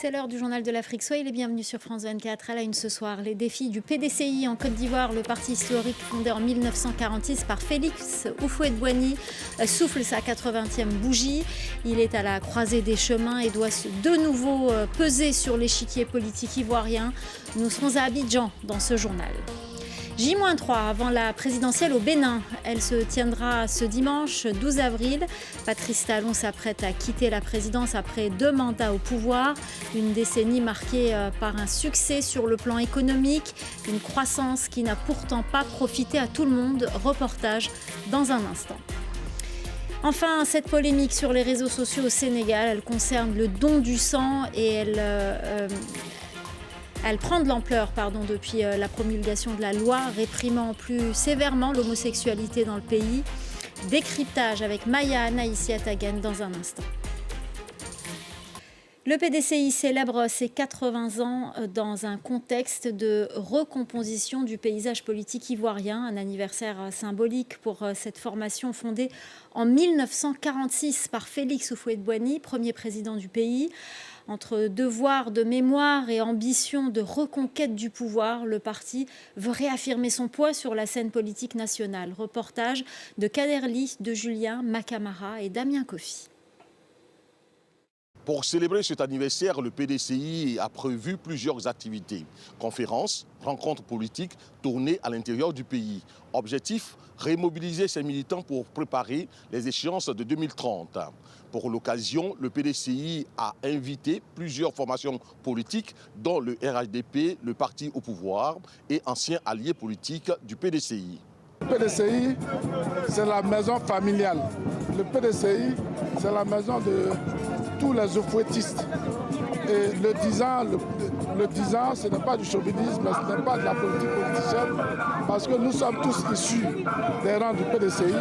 C'est l'heure du journal de l'Afrique. Soyez les bienvenus sur France 24. À la une ce soir, les défis du PDCI en Côte d'Ivoire, le parti historique fondé en 1946 par Félix Houphouët-Boigny, souffle sa 80e bougie. Il est à la croisée des chemins et doit de nouveau peser sur l'échiquier politique ivoirien. Nous serons à Abidjan dans ce journal. J-3 avant la présidentielle au Bénin. Elle se tiendra ce dimanche 12 avril. Patrice Talon s'apprête à quitter la présidence après 2 mandats au pouvoir. Une décennie marquée par un succès sur le plan économique, une croissance qui n'a pourtant pas profité à tout le monde. Reportage dans un instant. Enfin, cette polémique sur les réseaux sociaux au Sénégal, elle concerne le don du sang et elle prend de l'ampleur depuis la promulgation de la loi réprimant plus sévèrement l'homosexualité dans le pays. Décryptage avec Maya Anaïssi Atagan dans un instant. Le PDCI célèbre ses 80 ans dans un contexte de recomposition du paysage politique ivoirien, un anniversaire symbolique pour cette formation fondée en 1946 par Félix Houphouët-Boigny, premier président du pays. Entre devoir de mémoire et ambition de reconquête du pouvoir, le parti veut réaffirmer son poids sur la scène politique nationale. Reportage de Kader Ly, de Julien Macamara et Damien Kofi. Pour célébrer cet anniversaire, le PDCI a prévu plusieurs activités. Conférences, rencontres politiques tournées à l'intérieur du pays. Objectif, remobiliser ses militants pour préparer les échéances de 2030. Pour l'occasion, le PDCI a invité plusieurs formations politiques, dont le RHDP, le parti au pouvoir et anciens alliés politiques du PDCI. Le PDCI, c'est la maison familiale. Le PDCI, c'est la maison de tous les Houphouëtistes. Et le 10 ans, ce n'est pas du chauvinisme, ce n'est pas de la politique politicienne, parce que nous sommes tous issus des rangs du PDCI.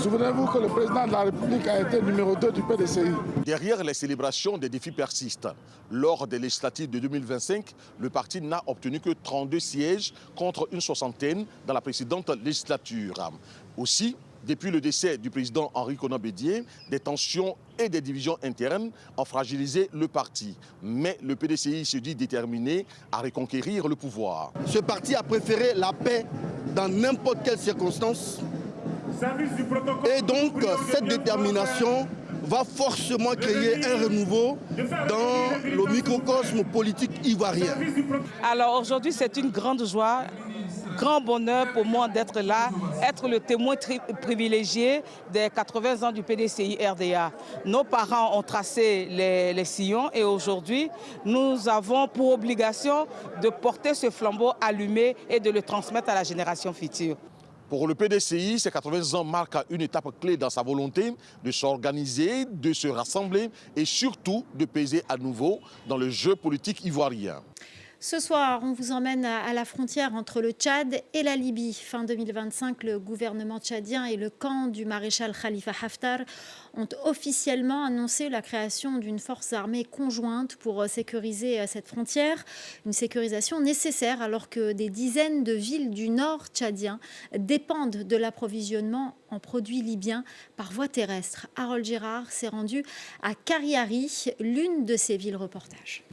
Souvenez-vous que le président de la République a été numéro 2 du PDCI. Derrière les célébrations, des défis persistent. Lors des législatives de 2025, le parti n'a obtenu que 32 sièges contre une soixantaine dans la précédente législature. Aussi, depuis le décès du président Henri Konan Bédié, des tensions et des divisions internes ont fragilisé le parti. Mais le PDCI se dit déterminé à reconquérir le pouvoir. Ce parti a préféré la paix dans n'importe quelle circonstance. Et donc, cette détermination va forcément créer un renouveau dans le microcosme politique ivoirien. Alors aujourd'hui, c'est une grande joie, grand bonheur pour moi d'être là, être le témoin privilégié des 80 ans du PDCI RDA. Nos parents ont tracé les sillons et aujourd'hui, nous avons pour obligation de porter ce flambeau allumé et de le transmettre à la génération future. Pour le PDCI, ces 80 ans marquent une étape clé dans sa volonté de s'organiser, de se rassembler et surtout de peser à nouveau dans le jeu politique ivoirien. Ce soir, on vous emmène à la frontière entre le Tchad et la Libye. Fin 2025, le gouvernement tchadien et le camp du maréchal Khalifa Haftar ont officiellement annoncé la création d'une force armée conjointe pour sécuriser cette frontière. Une sécurisation nécessaire alors que des dizaines de villes du nord tchadien dépendent de l'approvisionnement en produits libyens par voie terrestre. Harold Girard s'est rendu à Kariari, l'une de ces villes reportage.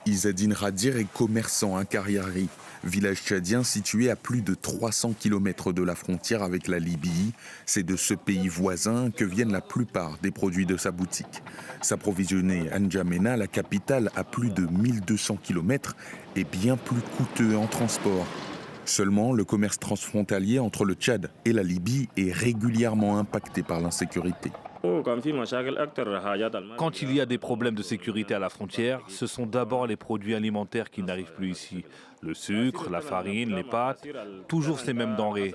Izzadine Radir est commerçant à Kariari, village tchadien situé à plus de 300 km de la frontière avec la Libye. C'est de ce pays voisin que viennent la plupart des produits de sa boutique. S'approvisionner à N'Djamena, la capitale, à plus de 1200 km, est bien plus coûteux en transport. Seulement, le commerce transfrontalier entre le Tchad et la Libye est régulièrement impacté par l'insécurité. Quand il y a des problèmes de sécurité à la frontière, ce sont d'abord les produits alimentaires qui n'arrivent plus ici. Le sucre, la farine, les pâtes, toujours ces mêmes denrées.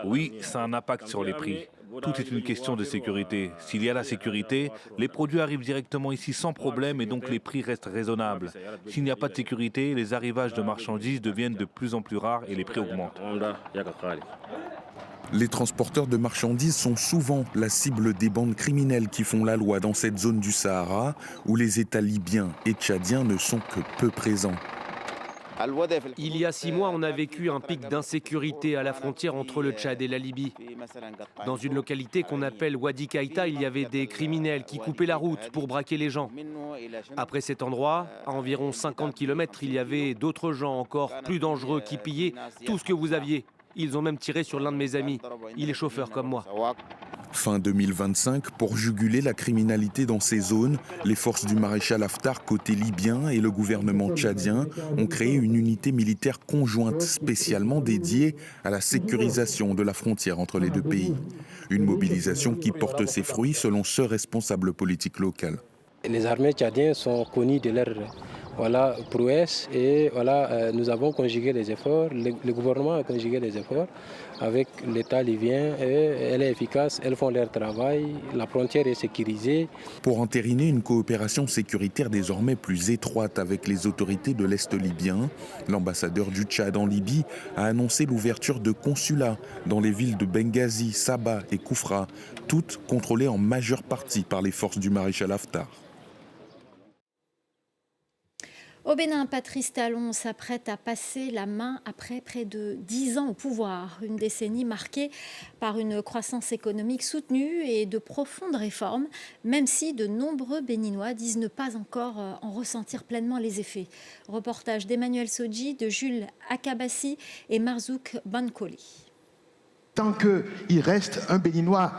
Oui, ça a un impact sur les prix. Tout est une question de sécurité. S'il y a la sécurité, les produits arrivent directement ici sans problème et donc les prix restent raisonnables. S'il n'y a pas de sécurité, les arrivages de marchandises deviennent de plus en plus rares et les prix augmentent. Les transporteurs de marchandises sont souvent la cible des bandes criminelles qui font la loi dans cette zone du Sahara où les États libyens et tchadiens ne sont que peu présents. Il y a 6 mois, on a vécu un pic d'insécurité à la frontière entre le Tchad et la Libye. Dans une localité qu'on appelle Wadi Kaïta, il y avait des criminels qui coupaient la route pour braquer les gens. Après cet endroit, à environ 50 km, il y avait d'autres gens encore plus dangereux qui pillaient tout ce que vous aviez. Ils ont même tiré sur l'un de mes amis. Il est chauffeur comme moi. Fin 2025, pour juguler la criminalité dans ces zones, les forces du maréchal Haftar côté libyen et le gouvernement tchadien ont créé une unité militaire conjointe spécialement dédiée à la sécurisation de la frontière entre les deux pays. Une mobilisation qui porte ses fruits selon ce responsable politique local. Les armées tchadiennes sont connues de leur prouesse et nous avons conjugué les efforts, le gouvernement a conjugué les efforts avec l'État libyen et elle est efficace, elles font leur travail, la frontière est sécurisée. Pour entériner une coopération sécuritaire désormais plus étroite avec les autorités de l'Est libyen, l'ambassadeur du Tchad en Libye a annoncé l'ouverture de consulats dans les villes de Benghazi, Saba et Koufra, toutes contrôlées en majeure partie par les forces du maréchal Haftar. Au Bénin, Patrice Talon s'apprête à passer la main après près de 10 ans au pouvoir. Une décennie marquée par une croissance économique soutenue et de profondes réformes, même si de nombreux Béninois disent ne pas encore en ressentir pleinement les effets. Reportage d'Emmanuel Sodji, de Jules Akabassi et Marzouk Bankoli. Tant qu'il reste un Béninois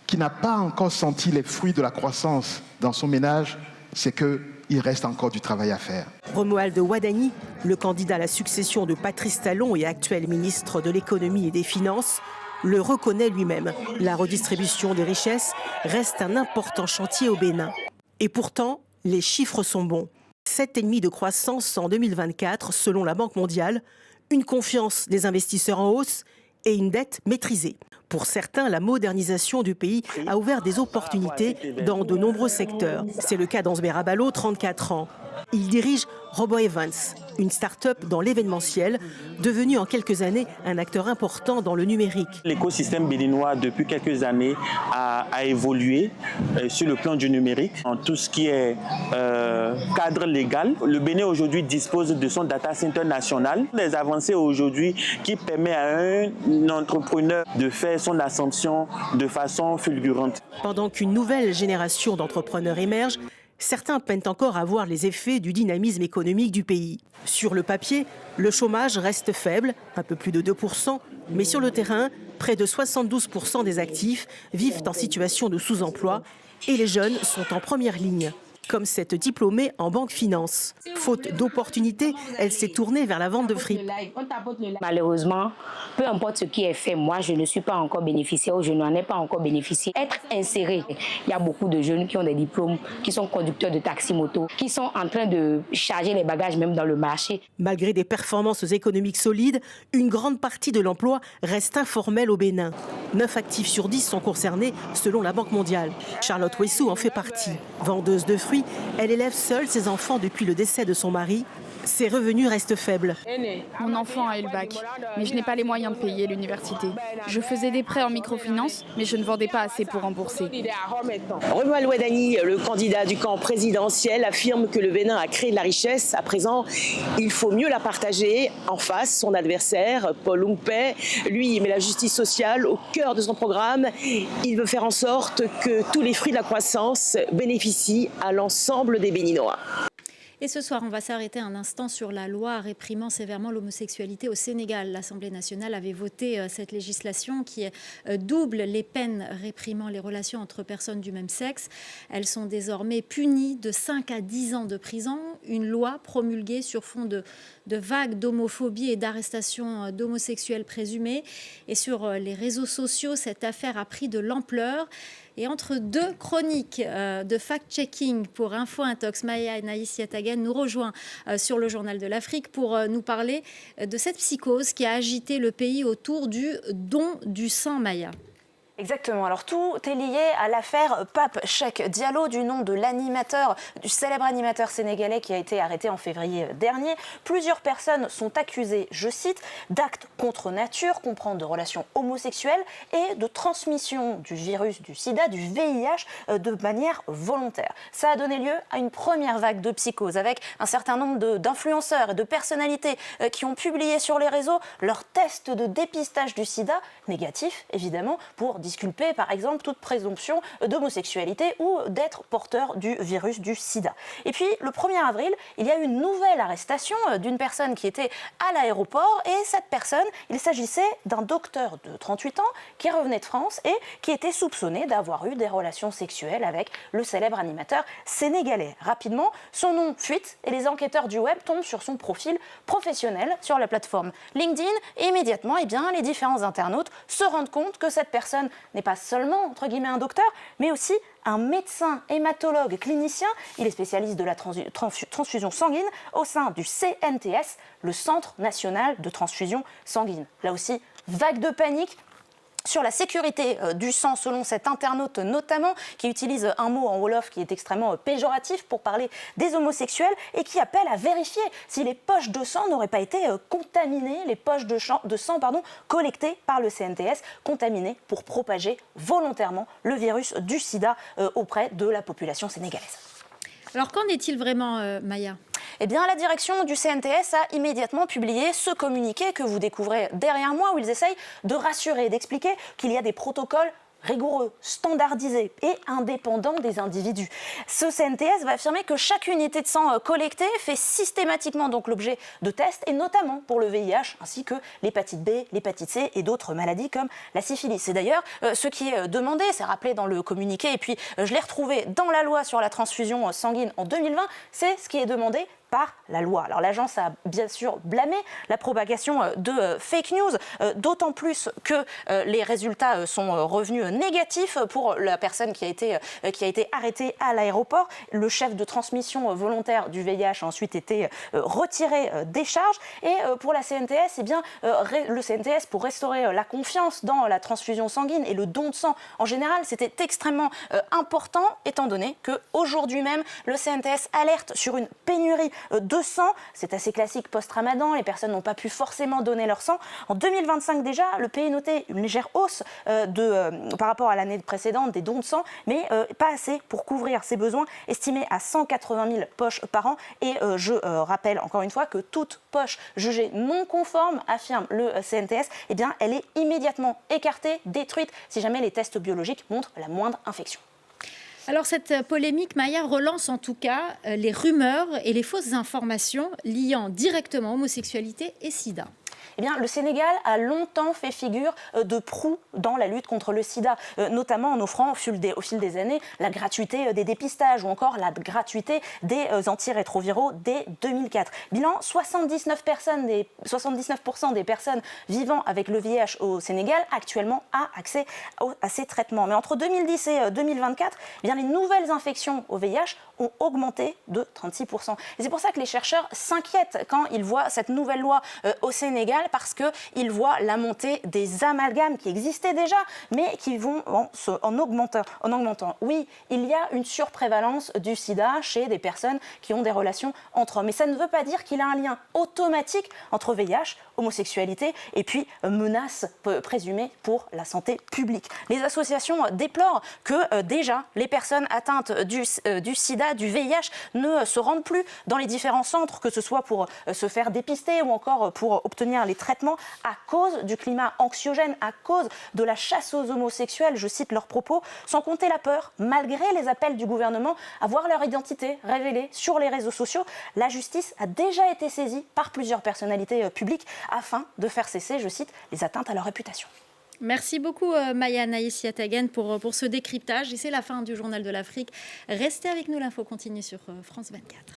qui n'a pas encore senti les fruits de la croissance dans son ménage, c'est qu'il reste encore du travail à faire. Romuald Wadani, le candidat à la succession de Patrice Talon et actuel ministre de l'économie et des finances, le reconnaît lui-même. La redistribution des richesses reste un important chantier au Bénin. Et pourtant, les chiffres sont bons. 7,5% de croissance en 2024 selon la Banque mondiale, une confiance des investisseurs en hausse et une dette maîtrisée. Pour certains, la modernisation du pays a ouvert des opportunités dans de nombreux secteurs. C'est le cas d'Ansbert Abalo, 34 ans. Il dirige Robo Evans, une start-up dans l'événementiel, devenue en quelques années un acteur important dans le numérique. L'écosystème béninois, depuis quelques années, a évolué sur le plan du numérique, en tout ce qui est cadre légal. Le Bénin aujourd'hui dispose de son data center national. Les avancées aujourd'hui qui permettent à un entrepreneur de faire son ascension de façon fulgurante. Pendant qu'une nouvelle génération d'entrepreneurs émerge, certains peinent encore à voir les effets du dynamisme économique du pays. Sur le papier, le chômage reste faible, un peu plus de 2%, mais sur le terrain, près de 72% des actifs vivent en situation de sous-emploi et les jeunes sont en première ligne. Comme cette diplômée en banque finance. Faute d'opportunités, elle s'est tournée vers la vente de fripes. Malheureusement, peu importe ce qui est fait, moi je ne suis pas encore bénéficiaire ou je n'en ai pas encore bénéficié. Être inséré, il y a beaucoup de jeunes qui ont des diplômes, qui sont conducteurs de taxi-moto, qui sont en train de charger les bagages même dans le marché. Malgré des performances économiques solides, une grande partie de l'emploi reste informelle au Bénin. 9 actifs sur 10 sont concernés selon la Banque mondiale. Charlotte Wessou en fait partie. Vendeuse de fruits, elle élève seule ses enfants depuis le décès de son mari. Ses revenus restent faibles. Mon enfant a eu le bac, mais je n'ai pas les moyens de payer l'université. Je faisais des prêts en microfinance, mais je ne vendais pas assez pour rembourser. Romuald Wadani, le candidat du camp présidentiel, affirme que le Bénin a créé de la richesse. À présent, il faut mieux la partager. En face, son adversaire, Paul Lungpei, lui, il met la justice sociale au cœur de son programme. Il veut faire en sorte que tous les fruits de la croissance bénéficient à l'ensemble des Béninois. Et ce soir, on va s'arrêter un instant sur la loi réprimant sévèrement l'homosexualité au Sénégal. L'Assemblée nationale avait voté cette législation qui double les peines réprimant les relations entre personnes du même sexe. Elles sont désormais punies de 5 à 10 ans de prison. Une loi promulguée sur fond de vagues d'homophobie et d'arrestations d'homosexuels présumés. Et sur les réseaux sociaux, cette affaire a pris de l'ampleur. Et entre deux chroniques de fact-checking pour Info Intox, Maya Naïs Yatagan nous rejoint sur le Journal de l'Afrique pour nous parler de cette psychose qui a agité le pays autour du don du sang, Maya. Exactement. Alors tout est lié à l'affaire Pape Cheikh Diallo, du nom de l'animateur, du célèbre animateur sénégalais qui a été arrêté en février dernier. Plusieurs personnes sont accusées, je cite, d'actes contre nature, comprenant de relations homosexuelles et de transmission du virus du sida, du VIH, de manière volontaire. Ça a donné lieu à une première vague de psychose avec un certain nombre d'influenceurs et de personnalités qui ont publié sur les réseaux leurs tests de dépistage du sida, négatifs évidemment, pour disculper par exemple toute présomption d'homosexualité ou d'être porteur du virus du sida. Et puis le 1er avril, il y a eu une nouvelle arrestation d'une personne qui était à l'aéroport, et cette personne, il s'agissait d'un docteur de 38 ans qui revenait de France et qui était soupçonné d'avoir eu des relations sexuelles avec le célèbre animateur sénégalais. Rapidement, son nom fuite et les enquêteurs du web tombent sur son profil professionnel sur la plateforme LinkedIn, et immédiatement, les différents internautes se rendent compte que cette personne n'est pas seulement, entre guillemets, un docteur, mais aussi un médecin hématologue clinicien. Il est spécialiste de la transfusion sanguine au sein du CNTS, le Centre national de transfusion sanguine. Là aussi, vague de panique sur la sécurité du sang, selon cet internaute notamment, qui utilise un mot en wolof qui est extrêmement péjoratif pour parler des homosexuels, et qui appelle à vérifier si les poches de sang n'auraient pas été contaminées, les poches de sang collectées par le CNTS, contaminées pour propager volontairement le virus du sida auprès de la population sénégalaise. Alors qu'en est-il vraiment, Maya ? Eh bien, la direction du CNTS a immédiatement publié ce communiqué que vous découvrez derrière moi, où ils essayent de rassurer, d'expliquer qu'il y a des protocoles rigoureux, standardisé et indépendant des individus. Ce CNTS va affirmer que chaque unité de sang collectée fait systématiquement donc l'objet de tests, et notamment pour le VIH, ainsi que l'hépatite B, l'hépatite C et d'autres maladies comme la syphilis. C'est d'ailleurs ce qui est demandé, c'est rappelé dans le communiqué, et puis je l'ai retrouvé dans la loi sur la transfusion sanguine en 2020, c'est ce qui est demandé par la loi. Alors l'agence a bien sûr blâmé la propagation de fake news, d'autant plus que les résultats sont revenus négatifs pour la personne qui a été arrêtée à l'aéroport. Le chef de transmission volontaire du VIH a ensuite été retiré des charges. Et pour la CNTS, le CNTS, pour restaurer la confiance dans la transfusion sanguine et le don de sang en général, c'était extrêmement important, étant donné qu'aujourd'hui même, le CNTS alerte sur une pénurie de sang. C'est assez classique post-Ramadan, les personnes n'ont pas pu forcément donner leur sang. En 2025 déjà, le pays notait une légère hausse par rapport à l'année précédente des dons de sang, mais pas assez pour couvrir ses besoins, estimés à 180 000 poches par an. Et je rappelle encore une fois que toute poche jugée non conforme, affirme le CNTS, elle est immédiatement écartée, détruite, si jamais les tests biologiques montrent la moindre infection. Alors cette polémique, Maya, relance en tout cas les rumeurs et les fausses informations liant directement homosexualité et sida. Eh bien, le Sénégal a longtemps fait figure de proue dans la lutte contre le sida, notamment en offrant au fil des années la gratuité des dépistages ou encore la gratuité des antirétroviraux dès 2004. Bilan, 79% des personnes vivant avec le VIH au Sénégal actuellement a accès à ces traitements. Mais entre 2010 et 2024, eh bien, les nouvelles infections au VIH ont augmenté de 36%. Et c'est pour ça que les chercheurs s'inquiètent quand ils voient cette nouvelle loi au Sénégal, parce qu'ils voient la montée des amalgames qui existaient déjà, mais qui vont en augmentant. Oui, il y a une surprévalence du sida chez des personnes qui ont des relations entre hommes. Mais ça ne veut pas dire qu'il y a un lien automatique entre VIH, homosexualité et puis menaces présumées pour la santé publique. Les associations déplorent que déjà les personnes atteintes du sida, du VIH, ne se rendent plus dans les différents centres, que ce soit pour se faire dépister ou encore pour obtenir les traitements, à cause du climat anxiogène, à cause de la chasse aux homosexuels, je cite leurs propos, sans compter la peur, malgré les appels du gouvernement à voir leur identité révélée sur les réseaux sociaux. La justice a déjà été saisie par plusieurs personnalités publiques afin de faire cesser, je cite, les atteintes à leur réputation. Merci beaucoup Maya Naïs Yatagan pour ce décryptage. Et c'est la fin du Journal de l'Afrique. Restez avec nous, l'info continue sur France 24.